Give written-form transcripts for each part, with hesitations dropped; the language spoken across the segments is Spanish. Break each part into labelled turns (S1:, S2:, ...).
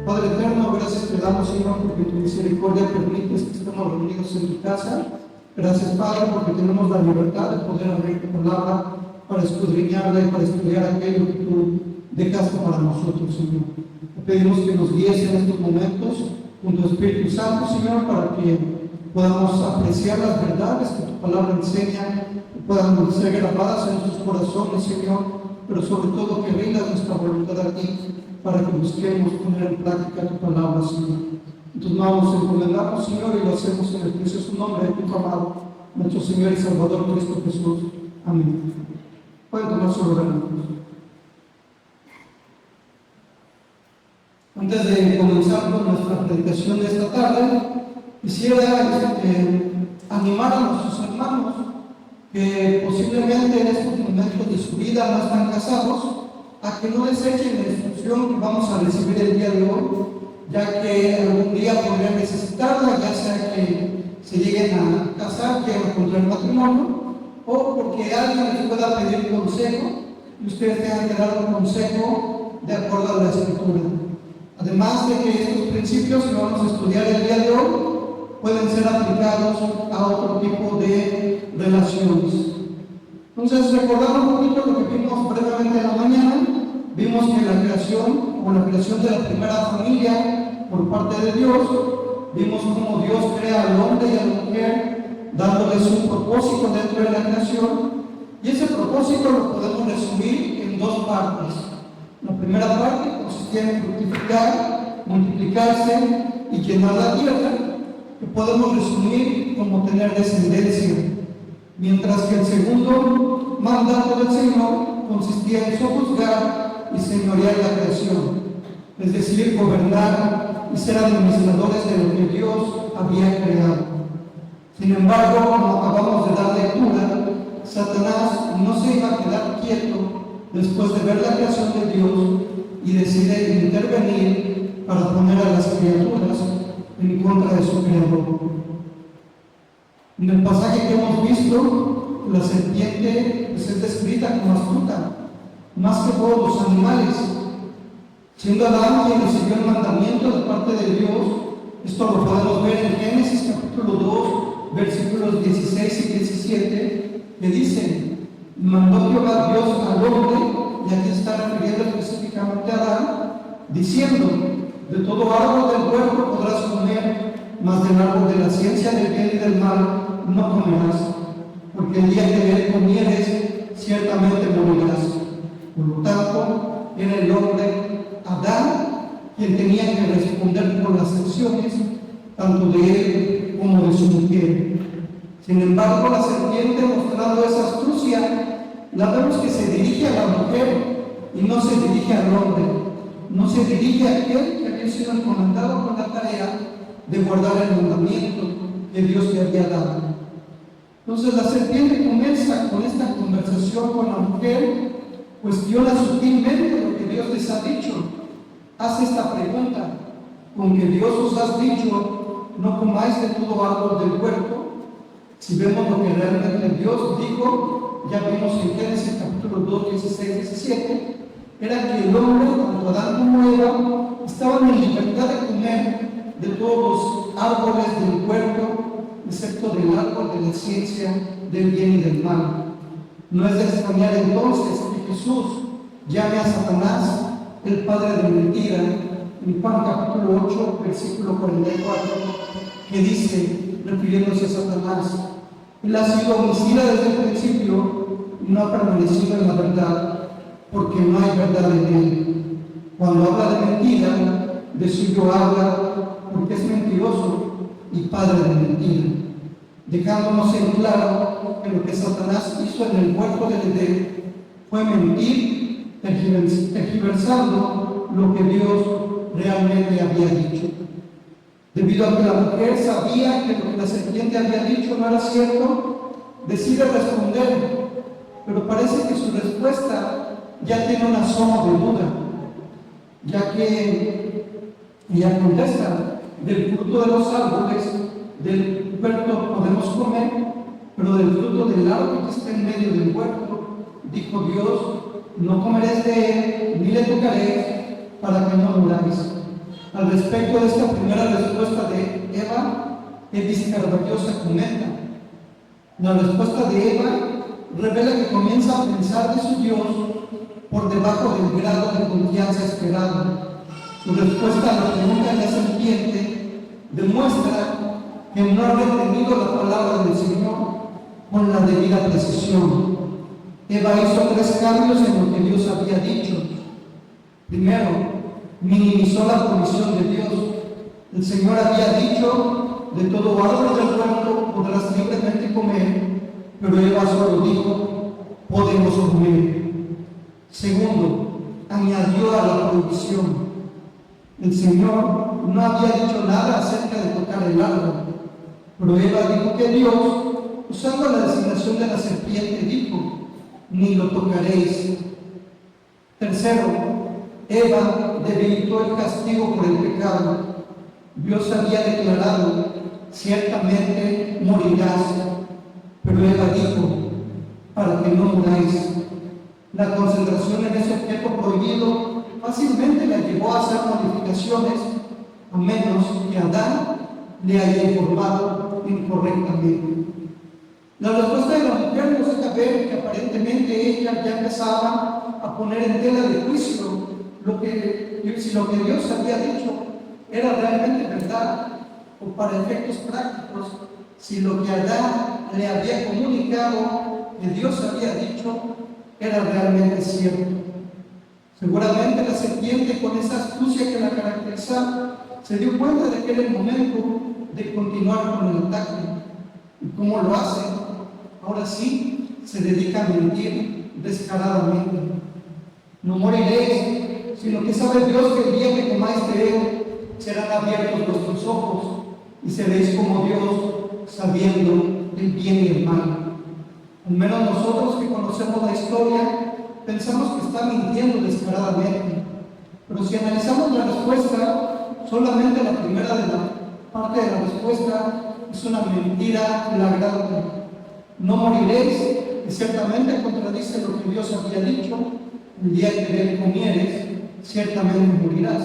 S1: Padre eterno, gracias te damos, Señor, porque tu misericordia permites que estemos reunidos en tu casa. Gracias, Padre, porque tenemos la libertad de poder abrir tu palabra para escudriñarla y para estudiar aquello que tú dejaste para nosotros, Señor. Te pedimos que nos guíes en estos momentos con tu Espíritu Santo, Señor, para que podamos apreciar las verdades que tu palabra enseña, que puedan ser grabadas en nuestros corazones, Señor, pero sobre todo que rindas nuestra voluntad a ti, para que busquemos poner en práctica tu palabra, Señor. En tus manos encomendamos, Señor, y lo hacemos en el precioso nombre de tu amado, nuestro Señor y Salvador Cristo Jesús. Amén. Pueden tomar su lugar. Antes de comenzar con nuestra predicación de esta tarde, quisiera animar a nuestros hermanos que posiblemente en estos momentos de su vida no están casados, a que no desechen la instrucción que vamos a recibir el día de hoy, ya que algún día podrían necesitarla, ya sea que se lleguen a casar, lleguen a contraer matrimonio, o porque alguien les pueda pedir consejo y ustedes tengan que dar un consejo de acuerdo a la Escritura. Además de que estos principios que vamos a estudiar el día de hoy pueden ser aplicados a otro tipo de relaciones. Entonces, recordando un poquito lo que vimos brevemente en la mañana, vimos que la creación de la primera familia por parte de Dios, vimos cómo Dios crea al hombre y a la mujer, dándoles un propósito dentro de la creación, y ese propósito lo podemos resumir en dos partes. La primera parte consistía en fructificar, multiplicarse y llenar la tierra, que podemos resumir como tener descendencia, mientras que el segundo mandato del Señor consistía en sojuzgar y señorear la creación, es decir, gobernar y ser administradores de lo que Dios había creado. Sin embargo, como acabamos de dar lectura, Satanás no se iba a quedar quieto después de ver la creación de Dios y decide intervenir para poner a las criaturas en contra de su creador. En el pasaje que hemos visto, la serpiente es descrita como astuta, más que todos los animales. Siendo Adán quien recibió el mandamiento de parte de Dios, esto lo podemos ver en Génesis capítulo 2, versículos 16 y 17, que dicen: mandó Jehová Dios al hombre, y aquí está refiriendo específicamente a Adán, diciendo: de todo árbol del huerto podrás comer, mas del árbol de la ciencia del bien y del mal no comerás, porque el día que de él comieres, ciertamente morirás. Por lo tanto, era el hombre Adán quien tenía que responder por las acciones tanto de él como de su mujer. Sin embargo, la serpiente, mostrando esa astucia, la vemos que se dirige a la mujer y no se dirige al hombre, no se dirige a aquel que había sido encomendado con la tarea de guardar el mandamiento que Dios le había dado. Entonces la serpiente comienza con esta conversación con la mujer, cuestiona sutilmente lo que Dios les ha dicho, hace esta pregunta: ¿con que Dios os ha dicho no comáis de todo árbol del huerto? Si vemos lo que realmente Dios dijo, ya vimos en Génesis capítulo 2, 16, 17, era que el hombre, tanto Adán como Eva, estaban en libertad de comer de todos los árboles del huerto, excepto del árbol de la ciencia del bien y del mal. No es de extrañar entonces que Jesús llame a Satanás el padre de mentira, en Juan capítulo 8, versículo 44, que dice, refiriéndose a Satanás: él ha sido homicida desde el principio y no ha permanecido en la verdad, porque no hay verdad en él. Cuando habla de mentira, de suyo habla, porque es mentiroso y padre de mentira, dejándonos en claro que lo que Satanás hizo en el huerto del Edén fue mentir, tergiversando lo que Dios realmente había dicho. Debido a que la mujer sabía que lo que la serpiente había dicho no era cierto, decide responder, pero parece que su respuesta ya tiene un asomo de duda, ya que ella contesta: del fruto de los árboles del huerto podemos comer, pero del fruto del árbol que está en medio del huerto, dijo Dios, no comeréis de él, ni le tocaréis, para que no muráis. Al respecto de esta primera respuesta de Eva, Edith Carballosa comenta: la respuesta de Eva revela que comienza a pensar de su Dios por debajo del grado de confianza esperado. Su respuesta a la pregunta de la serpiente demuestra que no ha retenido la palabra del Señor con la debida precisión. Eva hizo 3 cambios en lo que Dios había dicho. Primero, minimizó la provisión de Dios. El Señor había dicho: de todo árbol del huerto podrás libremente comer, pero Eva solo dijo: podemos comer. Segundo, añadió a la provisión. El Señor no había dicho nada acerca de tocar el árbol, pero Eva dijo que Dios, usando la designación de la serpiente, dijo: ni lo tocaréis. Tercero, Eva debilitó el castigo por el pecado. Dios había declarado: ciertamente morirás, pero Eva dijo: para que no muráis. La concentración en ese objeto prohibido fácilmente la llevó a hacer modificaciones, a menos que Adán le haya informado incorrectamente. La respuesta de la mujer nos deja ver que aparentemente ella ya empezaba a poner en tela de juicio si lo que Dios había dicho era realmente verdad, o para efectos prácticos, si lo que Adán le había comunicado que Dios había dicho era realmente cierto. Seguramente la serpiente, con esa astucia que la caracterizaba, se dio cuenta de que era el momento de continuar con el ataque. ¿Y cómo lo hace? Ahora sí, se dedica a mentir descaradamente. No moriréis, sino que sabe Dios que el día que comáis de él, serán abiertos vuestros ojos y seréis como Dios, sabiendo el bien y el mal. Al menos nosotros que conocemos la historia, pensamos que está mintiendo descaradamente. Pero si analizamos la respuesta, solamente la primera de la parte de la respuesta es una mentira flagrante. No moriréis, y ciertamente contradice lo que Dios había dicho: el día que de él comieres, ciertamente morirás.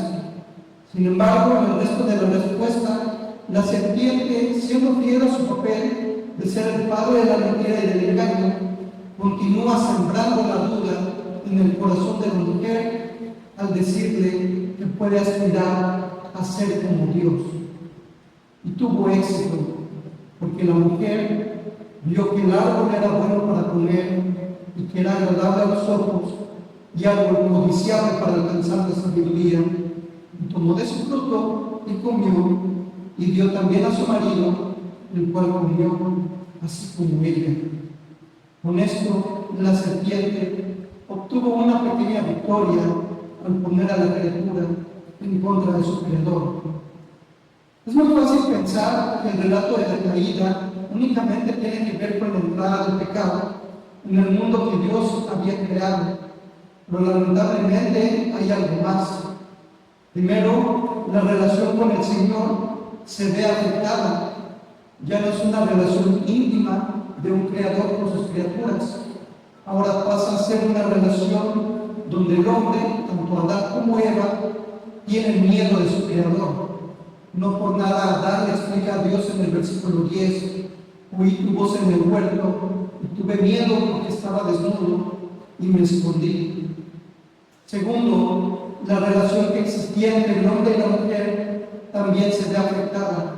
S1: Sin embargo, en el resto de la respuesta, la serpiente, siendo fiel a su papel de ser el padre de la mentira y del engaño, continúa sembrando la duda en el corazón de la mujer al decirle que puede aspirar a ser como Dios. Y tuvo éxito, porque la mujer vio que el árbol era bueno para comer y que era agradable a los ojos y árbol codiciable para alcanzar la sabiduría. Y tomó de su fruto y comió, y dio también a su marido, el cual comió así como ella. Con esto, la serpiente obtuvo una pequeña victoria al poner a la criatura en contra de su creador. Es muy fácil pensar que el relato de la caída únicamente tiene que ver con la entrada del pecado en el mundo que Dios había creado, pero lamentablemente hay algo más. Primero, la relación con el Señor se ve afectada. Ya no es una relación íntima de un creador con sus criaturas. Ahora pasa a ser una relación donde el hombre, tanto Adán como Eva, tienen miedo de su creador. No por nada Adán le explica a Dios en el versículo 10: oí tu voz en el huerto y tuve miedo porque estaba desnudo y me escondí. Segundo, la relación que existía entre el hombre y la mujer también se ve afectada.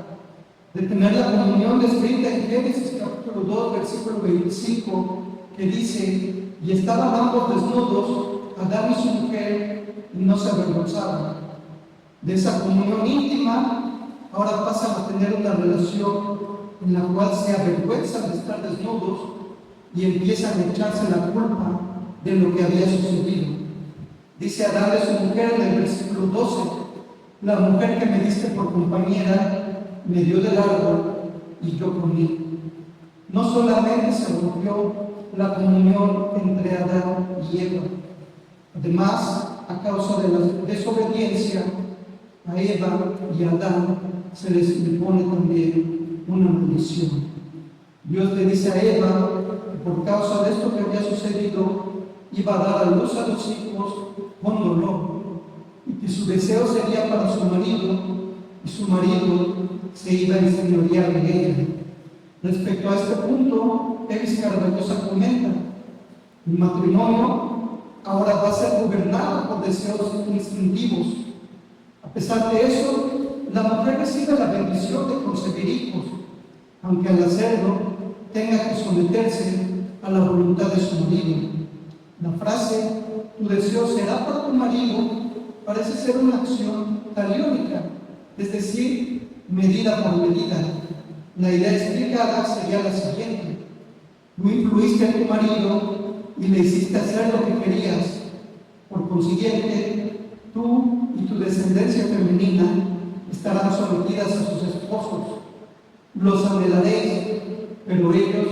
S1: De tener la comunión descrita en Génesis capítulo 2, versículo 25, que dice: y estaban ambos desnudos, Adán y su mujer, y no se avergonzaban. De esa comunión íntima, ahora pasan a tener una relación en la cual se avergüenzan de estar desnudos y empiezan a echarse la culpa de lo que había sucedido. Dice Adán de su mujer en el versículo 12: la mujer que me diste por compañera me dio del árbol y yo comí. No solamente se rompió la comunión entre Adán y Eva, además, a causa de la desobediencia a Eva y a Adán, se les impone también una maldición. Dios le dice a Eva que por causa de esto que había sucedido, iba a dar a luz a los hijos con dolor. y que su deseo sería para su marido, y su marido se iba a enseñorear de ella. Respecto a este punto, Evis Carballosa comenta: el matrimonio ahora va a ser gobernado por deseos instintivos. A pesar de eso, la mujer recibe la bendición de concebir hijos, aunque al hacerlo tenga que someterse a la voluntad de su marido. La frase "tu deseo será para tu marido" parece ser una acción taliónica, es decir, medida por medida. La idea explicada sería la siguiente: tú influiste en tu marido y le hiciste hacer lo que querías. Por consiguiente, tú y tu descendencia femenina estarán sometidas a sus esposos. Los anhelaréis, pero ellos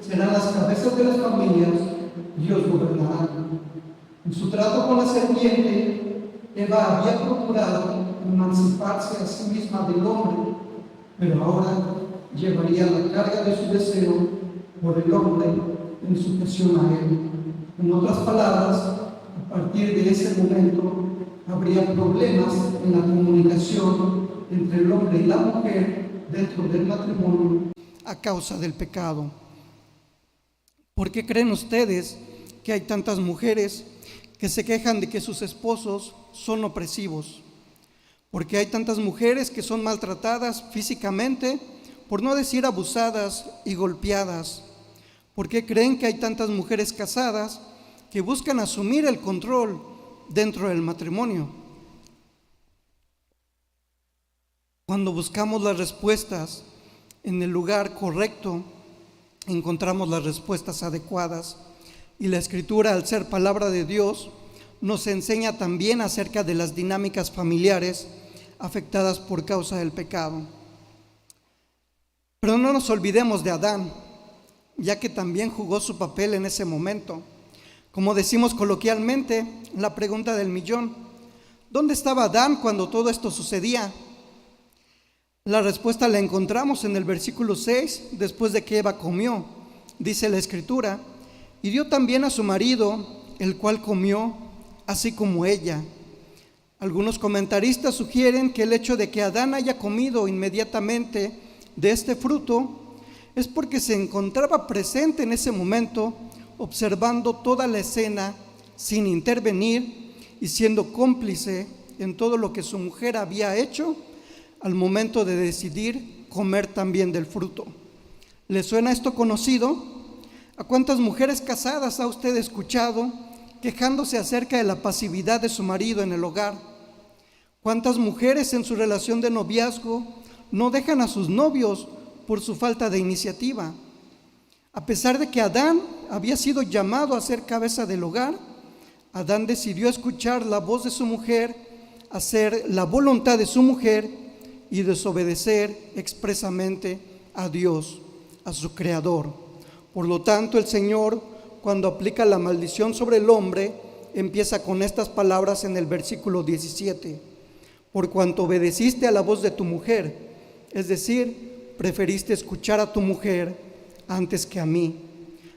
S1: serán las cabezas de las familias y os gobernarán. En su trato con la serpiente, Eva había procurado emanciparse a sí misma del hombre, pero ahora llevaría la carga de su deseo por el hombre en sujeción a él. En otras palabras, a partir de ese momento habría problemas en la comunicación entre el hombre y la mujer dentro del matrimonio a causa del pecado. ¿Por qué creen ustedes que hay tantas mujeres que se quejan de que sus esposos son opresivos? ¿Por qué hay tantas mujeres que son maltratadas físicamente, por no decir abusadas y golpeadas? ¿Por qué creen que hay tantas mujeres casadas que buscan asumir el control dentro del matrimonio? Cuando buscamos las respuestas en el lugar correcto, encontramos las respuestas adecuadas. Y la Escritura, al ser palabra de Dios, nos enseña también acerca de las dinámicas familiares afectadas por causa del pecado. Pero no nos olvidemos de Adán, ya que también jugó su papel en ese momento. Como decimos coloquialmente, la pregunta del millón: ¿dónde estaba Adán cuando todo esto sucedía? La respuesta la encontramos en el versículo 6, después de que Eva comió. Dice la Escritura: y dio también a su marido, el cual comió, así como ella. Algunos comentaristas sugieren que el hecho de que Adán haya comido inmediatamente de este fruto es porque se encontraba presente en ese momento, observando toda la escena sin intervenir y siendo cómplice en todo lo que su mujer había hecho al momento de decidir comer también del fruto. ¿Le suena esto conocido? ¿A cuántas mujeres casadas ha usted escuchado quejándose acerca de la pasividad de su marido en el hogar? ¿Cuántas mujeres en su relación de noviazgo no dejan a sus novios por su falta de iniciativa? A pesar de que Adán había sido llamado a ser cabeza del hogar, Adán decidió escuchar la voz de su mujer, hacer la voluntad de su mujer y desobedecer expresamente a Dios, a su Creador. Por lo tanto, el Señor, cuando aplica la maldición sobre el hombre, empieza con estas palabras en el versículo 17: por cuanto obedeciste a la voz de tu mujer, es decir, preferiste escuchar a tu mujer antes que a mí.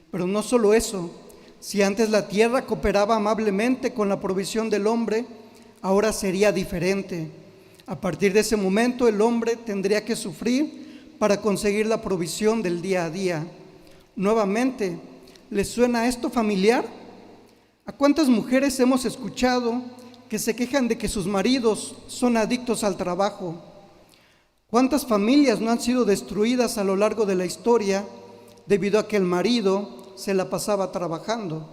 S1: Pero no solo eso, si antes la tierra cooperaba amablemente con la provisión del hombre, ahora sería diferente. A partir de ese momento, el hombre tendría que sufrir para conseguir la provisión del día a día. Nuevamente, ¿les suena esto familiar? ¿A cuántas mujeres hemos escuchado que se quejan de que sus maridos son adictos al trabajo? ¿Cuántas familias no han sido destruidas a lo largo de la historia debido a que el marido se la pasaba trabajando?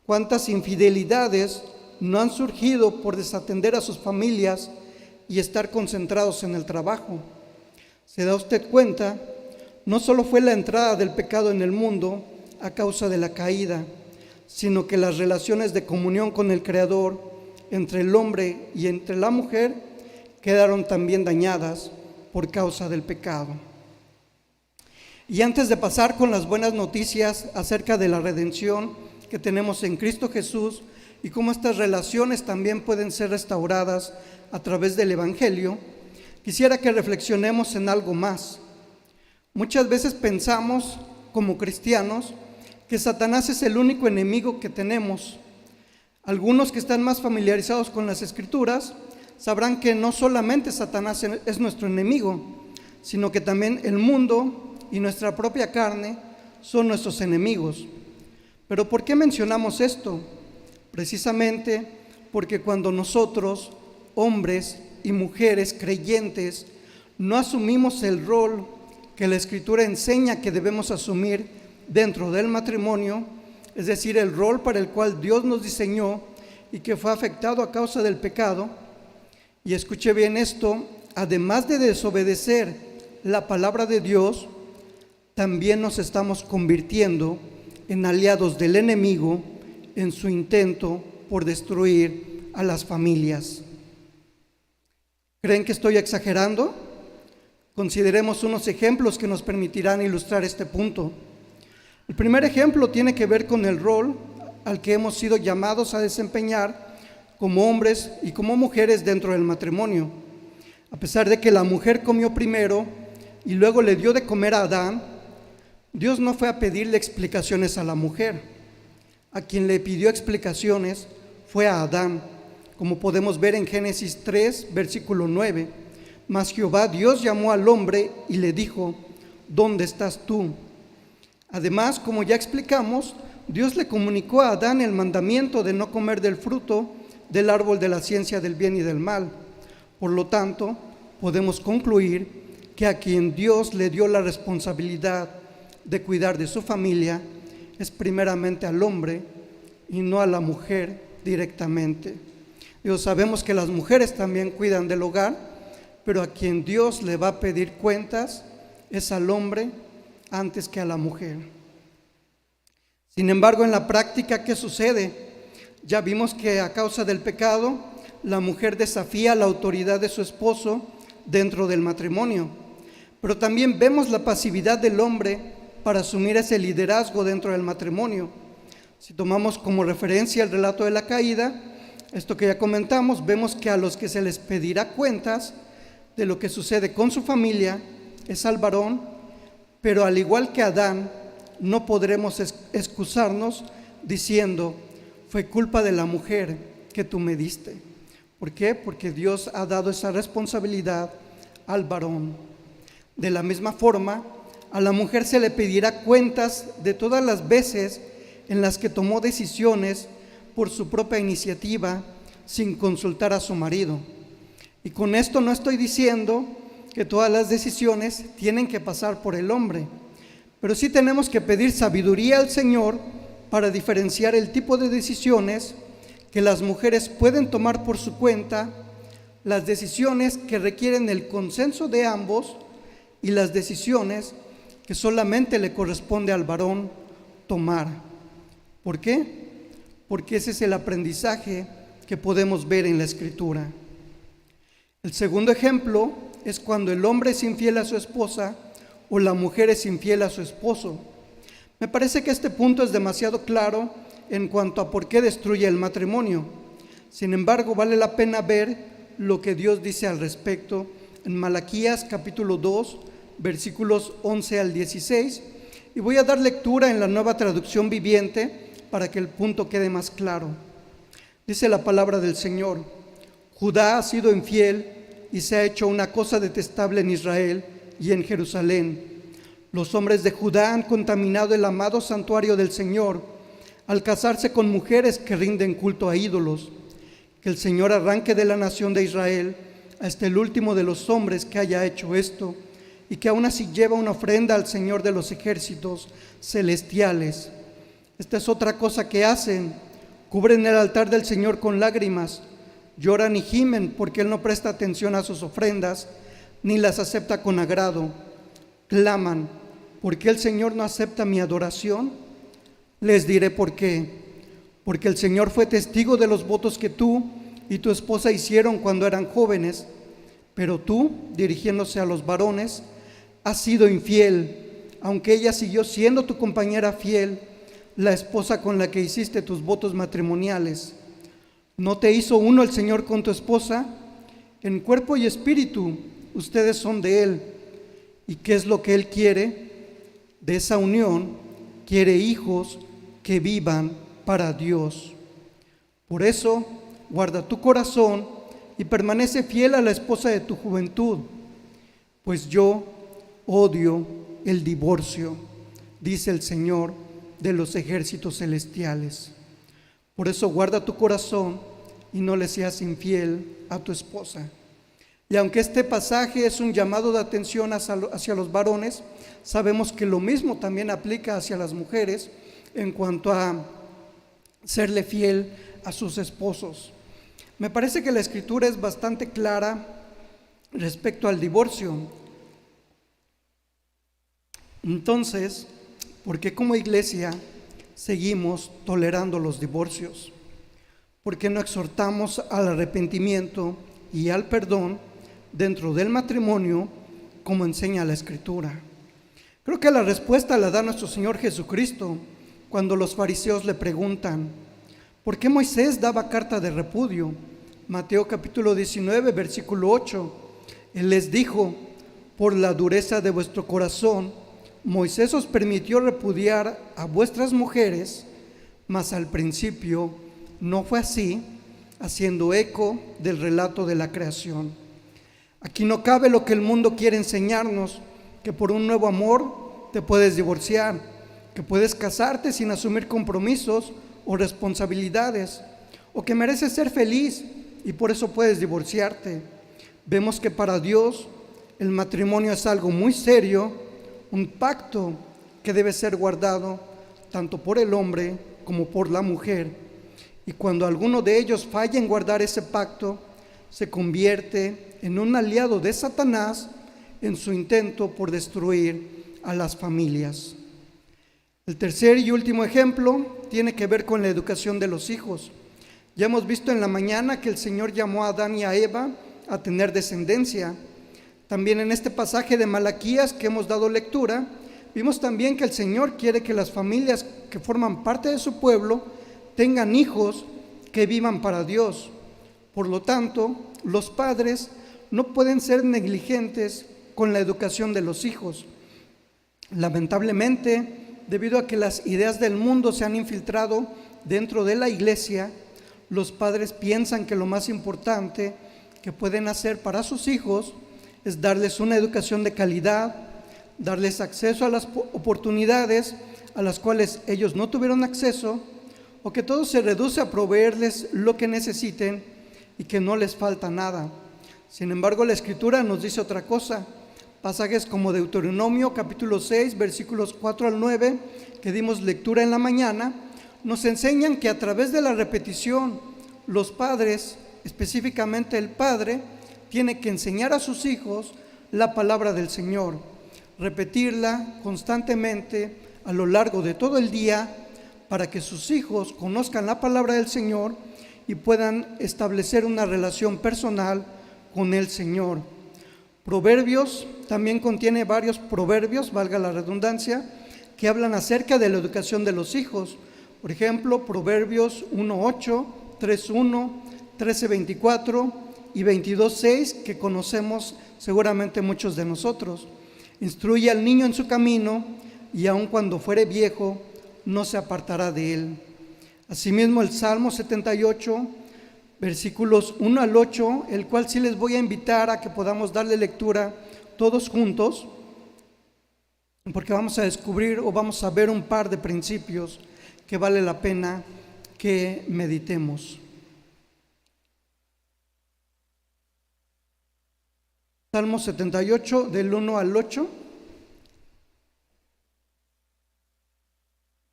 S1: ¿Cuántas infidelidades no han surgido por desatender a sus familias y estar concentrados en el trabajo? ¿Se da usted cuenta? No solo fue la entrada del pecado en el mundo a causa de la caída, sino que las relaciones de comunión con el Creador entre el hombre y entre la mujer quedaron también dañadas por causa del pecado. Y antes de pasar con las buenas noticias acerca de la redención que tenemos en Cristo Jesús y cómo estas relaciones también pueden ser restauradas a través del Evangelio, quisiera que reflexionemos en algo más. Muchas veces pensamos, como cristianos, que Satanás es el único enemigo que tenemos. Algunos que están más familiarizados con las Escrituras sabrán que no solamente Satanás es nuestro enemigo, sino que también el mundo y nuestra propia carne son nuestros enemigos. ¿Pero por qué mencionamos esto? Precisamente porque cuando nosotros, hombres y mujeres creyentes, no asumimos el rol que la Escritura enseña que debemos asumir dentro del matrimonio, es decir, el rol para el cual Dios nos diseñó y que fue afectado a causa del pecado, y escuche bien esto, además de desobedecer la palabra de Dios, también nos estamos convirtiendo en aliados del enemigo en su intento por destruir a las familias. ¿Creen que estoy exagerando? Consideremos unos ejemplos que nos permitirán ilustrar este punto. El primer ejemplo tiene que ver con el rol al que hemos sido llamados a desempeñar como hombres y como mujeres dentro del matrimonio. A pesar de que la mujer comió primero y luego le dio de comer a Adán, Dios no fue a pedirle explicaciones a la mujer. A quien le pidió explicaciones fue a Adán, como podemos ver en Génesis 3, versículo 9. Mas Jehová Dios llamó al hombre y le dijo: ¿dónde estás tú? Además, como ya explicamos, Dios le comunicó a Adán el mandamiento de no comer del fruto del árbol de la ciencia del bien y del mal. Por lo tanto, podemos concluir que a quien Dios le dio la responsabilidad de cuidar de su familia es primeramente al hombre y no a la mujer directamente. Sabemos que las mujeres también cuidan del hogar, pero a quien Dios le va a pedir cuentas es al hombre antes que a la mujer. Sin embargo, en la práctica, ¿qué sucede? Ya vimos que a causa del pecado, la mujer desafía la autoridad de su esposo dentro del matrimonio, pero también vemos la pasividad del hombre para asumir ese liderazgo dentro del matrimonio. Si tomamos como referencia el relato de la caída, esto que ya comentamos, vemos que a los que se les pedirá cuentas de lo que sucede con su familia es al varón, pero al igual que Adán, no podremos excusarnos diciendo: fue culpa de la mujer que tú me diste. ¿Por qué? Porque Dios ha dado esa responsabilidad al varón. De la misma forma, a la mujer se le pedirá cuentas de todas las veces en las que tomó decisiones por su propia iniciativa sin consultar a su marido. Y con esto no estoy diciendo que todas las decisiones tienen que pasar por el hombre, pero sí tenemos que pedir sabiduría al Señor para diferenciar el tipo de decisiones que las mujeres pueden tomar por su cuenta, las decisiones que requieren el consenso de ambos y las decisiones que solamente le corresponde al varón tomar. ¿Por qué? Porque ese es el aprendizaje que podemos ver en la Escritura. El segundo ejemplo es cuando el hombre es infiel a su esposa o la mujer es infiel a su esposo. Me parece que este punto es demasiado claro en cuanto a por qué destruye el matrimonio. Sin embargo, vale la pena ver lo que Dios dice al respecto en Malaquías capítulo 2, versículos 11 al 16, y voy a dar lectura en la Nueva Traducción Viviente para que el punto quede más claro. Dice la palabra del Señor: Judá ha sido infiel y se ha hecho una cosa detestable en Israel y en Jerusalén. Los hombres de Judá han contaminado el amado santuario del Señor al casarse con mujeres que rinden culto a ídolos. Que el Señor arranque de la nación de Israel hasta el último de los hombres que haya hecho esto, y que aún así lleva una ofrenda al Señor de los ejércitos celestiales. Esta es otra cosa que hacen: cubren el altar del Señor con lágrimas, lloran y gimen porque Él no presta atención a sus ofrendas, ni las acepta con agrado. Claman: ¿por qué el Señor no acepta mi adoración? Les diré por qué. Porque el Señor fue testigo de los votos que tú y tu esposa hicieron cuando eran jóvenes, pero tú, dirigiéndose a los varones, has sido infiel, aunque ella siguió siendo tu compañera fiel, la esposa con la que hiciste tus votos matrimoniales. ¿No te hizo uno el Señor con tu esposa? En cuerpo y espíritu ustedes son de Él. ¿Y qué es lo que Él quiere? De esa unión quiere hijos que vivan para Dios. Por eso, guarda tu corazón y permanece fiel a la esposa de tu juventud, pues yo odio el divorcio, dice el Señor de los ejércitos celestiales. Por eso guarda tu corazón y no le seas infiel a tu esposa. Y aunque este pasaje es un llamado de atención hacia los varones, sabemos que lo mismo también aplica hacia las mujeres en cuanto a serle fiel a sus esposos. Me parece que la Escritura es bastante clara respecto al divorcio. Entonces, ¿por qué como iglesia seguimos tolerando los divorcios? ¿Por qué no exhortamos al arrepentimiento y al perdón dentro del matrimonio como enseña la Escritura? Creo que la respuesta la da nuestro Señor Jesucristo cuando los fariseos le preguntan: ¿por qué Moisés daba carta de repudio? Mateo capítulo 19, versículo 8. Él les dijo: por la dureza de vuestro corazón, Moisés os permitió repudiar a vuestras mujeres, mas al principio no fue así, haciendo eco del relato de la creación. Aquí no cabe lo que el mundo quiere enseñarnos, que por un nuevo amor te puedes divorciar, que puedes casarte sin asumir compromisos o responsabilidades, o que mereces ser feliz y por eso puedes divorciarte. Vemos que para Dios el matrimonio es algo muy serio, un pacto que debe ser guardado tanto por el hombre como por la mujer. Y cuando alguno de ellos falla en guardar ese pacto, se convierte en un aliado de Satanás en su intento por destruir a las familias. El tercer y último ejemplo tiene que ver con la educación de los hijos. Ya hemos visto en la mañana que el Señor llamó a Adán y a Eva a tener descendencia. También en este pasaje de Malaquías que hemos dado lectura, vimos también que el Señor quiere que las familias que forman parte de su pueblo tengan hijos que vivan para Dios. Por lo tanto, los padres no pueden ser negligentes con la educación de los hijos. Lamentablemente, debido a que las ideas del mundo se han infiltrado dentro de la iglesia, los padres piensan que lo más importante que pueden hacer para sus hijos es darles una educación de calidad, darles acceso a las oportunidades a las cuales ellos no tuvieron acceso, o que todo se reduce a proveerles lo que necesiten y que no les falta nada. Sin embargo, la Escritura nos dice otra cosa. Pasajes como Deuteronomio capítulo 6, versículos 4 al 9, que dimos lectura en la mañana, nos enseñan que a través de la repetición, los padres, específicamente el padre, tiene que enseñar a sus hijos la palabra del Señor, repetirla constantemente a lo largo de todo el día para que sus hijos conozcan la palabra del Señor y puedan establecer una relación personal con el Señor. Proverbios también contiene varios proverbios, valga la redundancia, que hablan acerca de la educación de los hijos. Por ejemplo, Proverbios 1:8, 3:1, 13:24 y 22:6, que conocemos seguramente muchos de nosotros. Instruye al niño en su camino, y aun cuando fuere viejo, no se apartará de él. Asimismo, el Salmo 78, versículos 1 al 8, el cual sí les voy a invitar a que podamos darle lectura todos juntos, porque vamos a descubrir o vamos a ver un par de principios que vale la pena que meditemos. Salmo 78, del 1 al 8.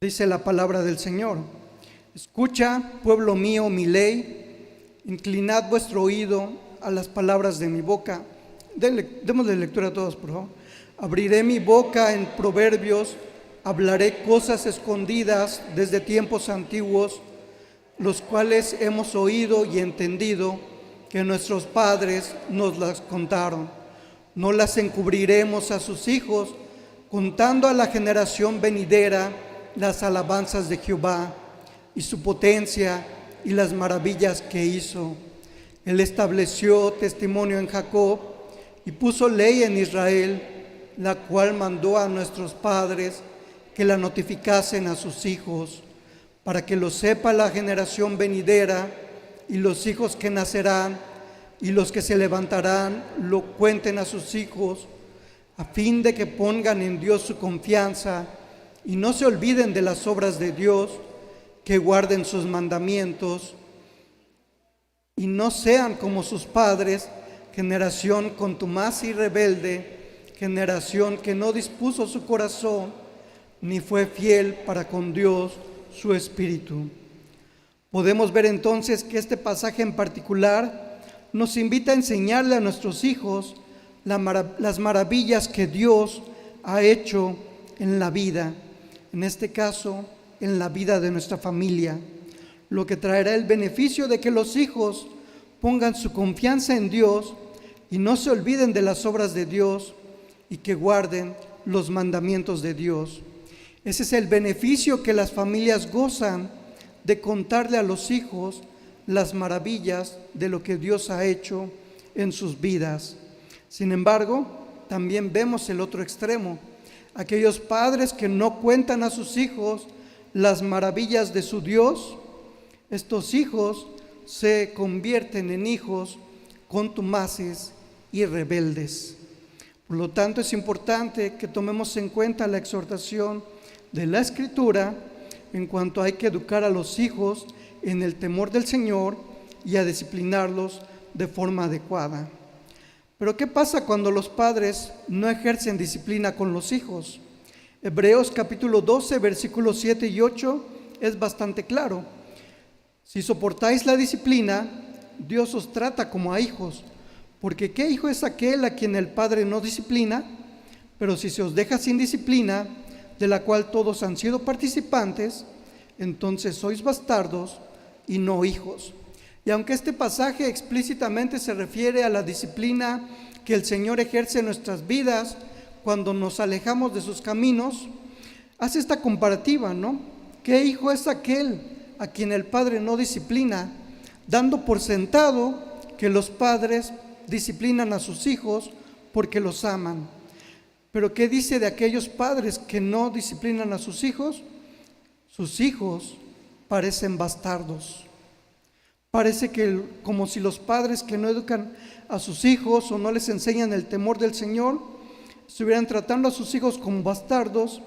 S1: Dice la palabra del Señor: escucha, pueblo mío, mi ley, inclinad vuestro oído a las palabras de mi boca. Démosle lectura a todos, por favor. Abriré mi boca en proverbios, hablaré cosas escondidas desde tiempos antiguos, los cuales hemos oído y entendido, que nuestros padres nos las contaron. No las encubriremos a sus hijos, contando a la generación venidera las alabanzas de Jehová y su potencia y las maravillas que hizo. Él estableció testimonio en Jacob y puso ley en Israel, la cual mandó a nuestros padres que la notificasen a sus hijos, para que lo sepa la generación venidera y los hijos que nacerán y los que se levantarán lo cuenten a sus hijos, a fin de que pongan en Dios su confianza y no se olviden de las obras de Dios, que guarden sus mandamientos y no sean como sus padres, generación contumaz y rebelde, generación que no dispuso su corazón ni fue fiel para con Dios su espíritu. Podemos ver entonces que este pasaje en particular nos invita a enseñarle a nuestros hijos las maravillas que Dios ha hecho en la vida, en este caso en la vida de nuestra familia, lo que traerá el beneficio de que los hijos pongan su confianza en Dios y no se olviden de las obras de Dios y que guarden los mandamientos de Dios. Ese es el beneficio que las familias gozan de contarle a los hijos las maravillas de lo que Dios ha hecho en sus vidas. Sin embargo, también vemos el otro extremo, aquellos padres que no cuentan a sus hijos las maravillas de su Dios. Estos hijos se convierten en hijos contumaces y rebeldes. Por lo tanto, es importante que tomemos en cuenta la exhortación de la Escritura en cuanto hay que educar a los hijos en el temor del Señor y a disciplinarlos de forma adecuada. Pero ¿qué pasa cuando los padres no ejercen disciplina con los hijos? Hebreos capítulo 12, versículos 7 y 8 es bastante claro. Si soportáis la disciplina, Dios os trata como a hijos, porque ¿qué hijo es aquel a quien el padre no disciplina? Pero si se os deja sin disciplina, de la cual todos han sido participantes, entonces sois bastardos y no hijos. Y aunque este pasaje explícitamente se refiere a la disciplina que el Señor ejerce en nuestras vidas cuando nos alejamos de sus caminos, hace esta comparativa, ¿no? ¿Qué hijo es aquel a quien el padre no disciplina? Dando por sentado que los padres disciplinan a sus hijos porque los aman. Pero ¿qué dice de aquellos padres que no disciplinan a sus hijos? Sus hijos parecen bastardos. Parece que como si los padres que no educan a sus hijos o no les enseñan el temor del Señor, estuvieran tratando a sus hijos como bastardos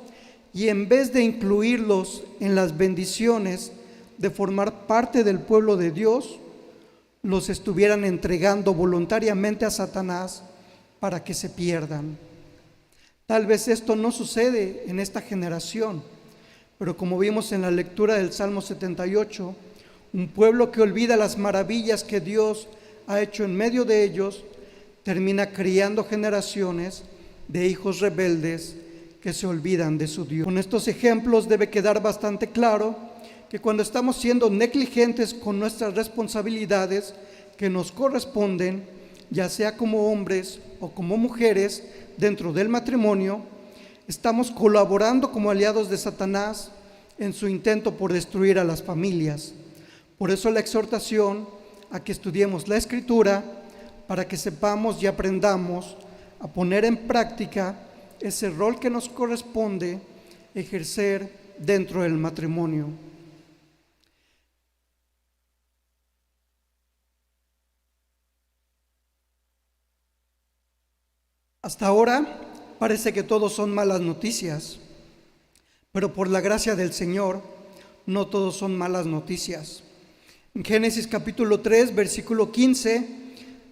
S1: y en vez de incluirlos en las bendiciones de formar parte del pueblo de Dios, los estuvieran entregando voluntariamente a Satanás para que se pierdan. Tal vez esto no sucede en esta generación, pero como vimos en la lectura del Salmo 78, un pueblo que olvida las maravillas que Dios ha hecho en medio de ellos, termina criando generaciones de hijos rebeldes que se olvidan de su Dios. Con estos ejemplos debe quedar bastante claro que cuando estamos siendo negligentes con nuestras responsabilidades que nos corresponden, ya sea como hombres o como mujeres dentro del matrimonio, estamos colaborando como aliados de Satanás en su intento por destruir a las familias. Por eso la exhortación a que estudiemos la Escritura para que sepamos y aprendamos a poner en práctica ese rol que nos corresponde ejercer dentro del matrimonio. Hasta ahora parece que todos son malas noticias, pero por la gracia del Señor, no todos son malas noticias. En Génesis capítulo 3, versículo 15,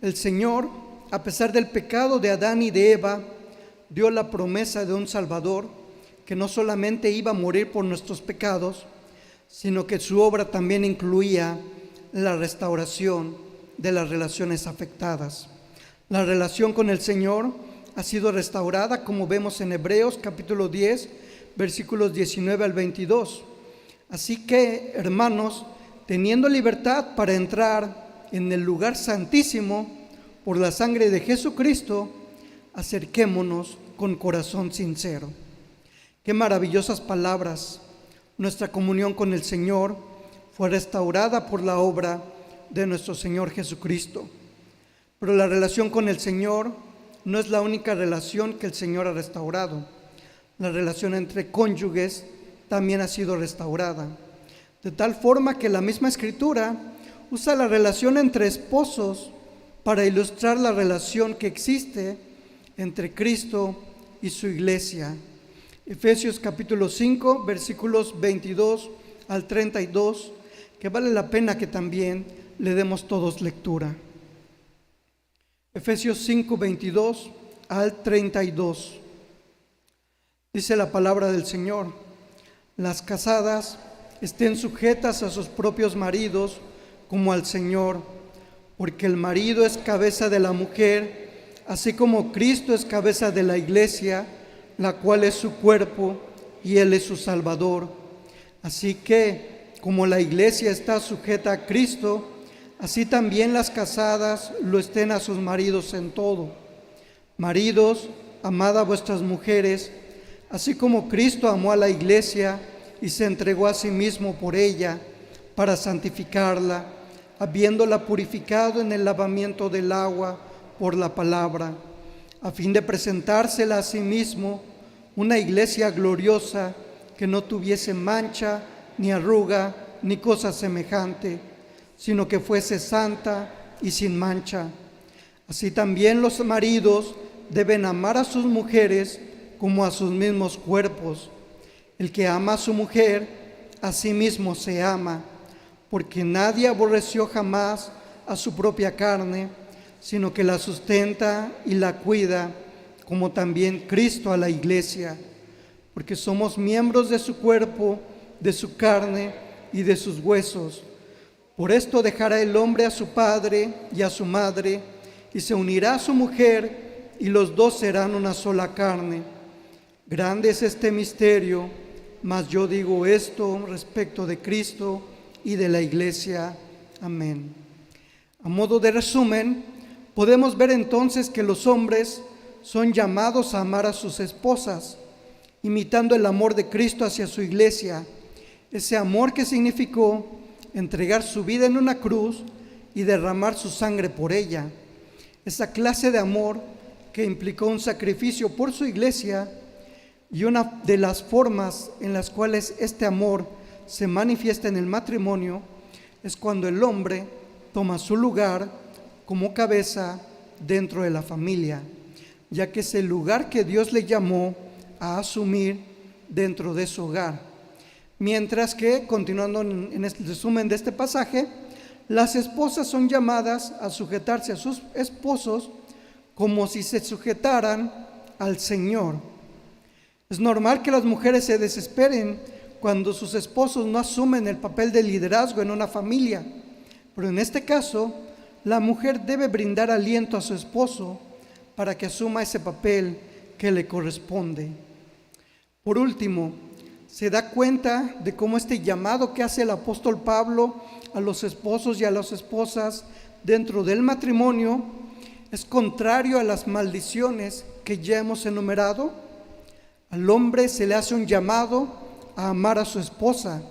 S1: el Señor, a pesar del pecado de Adán y de Eva, dio la promesa de un Salvador que no solamente iba a morir por nuestros pecados, sino que su obra también incluía la restauración de las relaciones afectadas. La relación con el Señor ha sido restaurada, como vemos en Hebreos capítulo 10, versículos 19 al 22. Así que, hermanos, teniendo libertad para entrar en el lugar santísimo por la sangre de Jesucristo, acerquémonos con corazón sincero. Qué maravillosas palabras. Nuestra comunión con el Señor fue restaurada por la obra de nuestro Señor Jesucristo. Pero la relación con el Señor no es la única relación que el Señor ha restaurado. La relación entre cónyuges también ha sido restaurada. de tal forma que la misma Escritura usa la relación entre esposos para ilustrar la relación que existe entre Cristo y su iglesia. Efesios capítulo 5, versículos 22 al 32, que vale la pena que también le demos todos lectura. Efesios 5, 22 al 32. Dice la palabra del Señor: las casadas estén sujetas a sus propios maridos como al Señor, porque el marido es cabeza de la mujer, así como Cristo es cabeza de la iglesia, la cual es su cuerpo y Él es su Salvador. Así que, como la iglesia está sujeta a Cristo, así también las casadas lo estén a sus maridos en todo. Maridos, amad a vuestras mujeres, así como Cristo amó a la iglesia y se entregó a sí mismo por ella, para santificarla, habiéndola purificado en el lavamiento del agua por la palabra, a fin de presentársela a sí mismo una iglesia gloriosa, que no tuviese mancha, ni arruga, ni cosa semejante, sino que fuese santa y sin mancha. Así también los maridos deben amar a sus mujeres como a sus mismos cuerpos. El que ama a su mujer, a sí mismo se ama, porque nadie aborreció jamás a su propia carne, sino que la sustenta y la cuida, como también Cristo a la iglesia, porque somos miembros de su cuerpo, de su carne y de sus huesos. Por esto dejará el hombre a su padre y a su madre, y se unirá a su mujer, y los dos serán una sola carne. Grande es este misterio, mas yo digo esto respecto de Cristo y de la iglesia. Amén. A modo de resumen, podemos ver entonces que los hombres son llamados a amar a sus esposas, imitando el amor de Cristo hacia su iglesia, ese amor que significó entregar su vida en una cruz y derramar su sangre por ella. Esa clase de amor que implicó un sacrificio por su iglesia. Y una de las formas en las cuales este amor se manifiesta en el matrimonio es cuando el hombre toma su lugar como cabeza dentro de la familia, ya que es el lugar que Dios le llamó a asumir dentro de su hogar. Mientras que, continuando en el resumen de este pasaje, las esposas son llamadas a sujetarse a sus esposos como si se sujetaran al Señor. Es normal que las mujeres se desesperen cuando sus esposos no asumen el papel de liderazgo en una familia, pero en este caso, la mujer debe brindar aliento a su esposo para que asuma ese papel que le corresponde. Por último, se da cuenta de cómo este llamado que hace el apóstol Pablo a los esposos y a las esposas dentro del matrimonio es contrario a las maldiciones que ya hemos enumerado. Al hombre se le hace un llamado a amar a su esposa,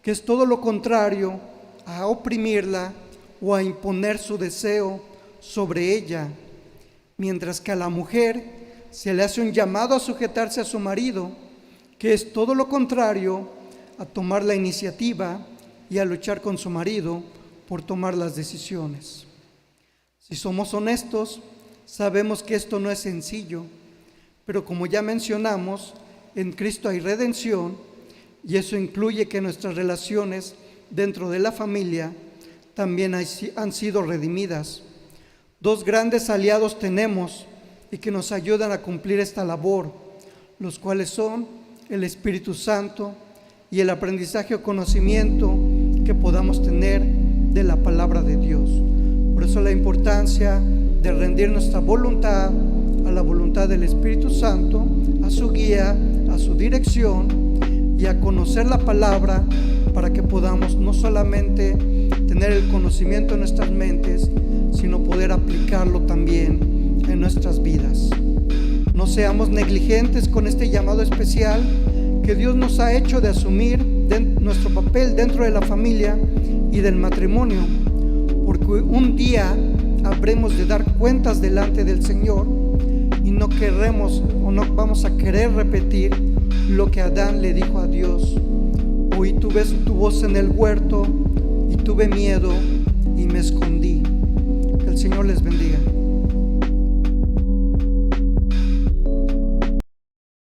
S1: que es todo lo contrario a oprimirla o a imponer su deseo sobre ella, mientras que a la mujer se le hace un llamado a sujetarse a su marido, que es todo lo contrario a tomar la iniciativa y a luchar con su marido por tomar las decisiones. Si somos honestos, sabemos que esto no es sencillo, pero como ya mencionamos, en Cristo hay redención, y eso incluye que nuestras relaciones dentro de la familia también han sido redimidas. Dos grandes aliados tenemos y que nos ayudan a cumplir esta labor, los cuales son el Espíritu Santo y el aprendizaje o conocimiento que podamos tener de la palabra de Dios. Por eso la importancia de rendir nuestra voluntad a la voluntad del Espíritu Santo, a su guía, a su dirección, y a conocer la palabra para que podamos no solamente tener el conocimiento en nuestras mentes, sino poder aplicarlo también en nuestras vidas. No seamos negligentes con este llamado especial que Dios nos ha hecho de asumir nuestro papel dentro de la familia y del matrimonio, porque un día habremos de dar cuentas delante del Señor y no querremos o no vamos a querer repetir lo que Adán le dijo a Dios: Oí tu voz en el huerto y tuve miedo y me escondí.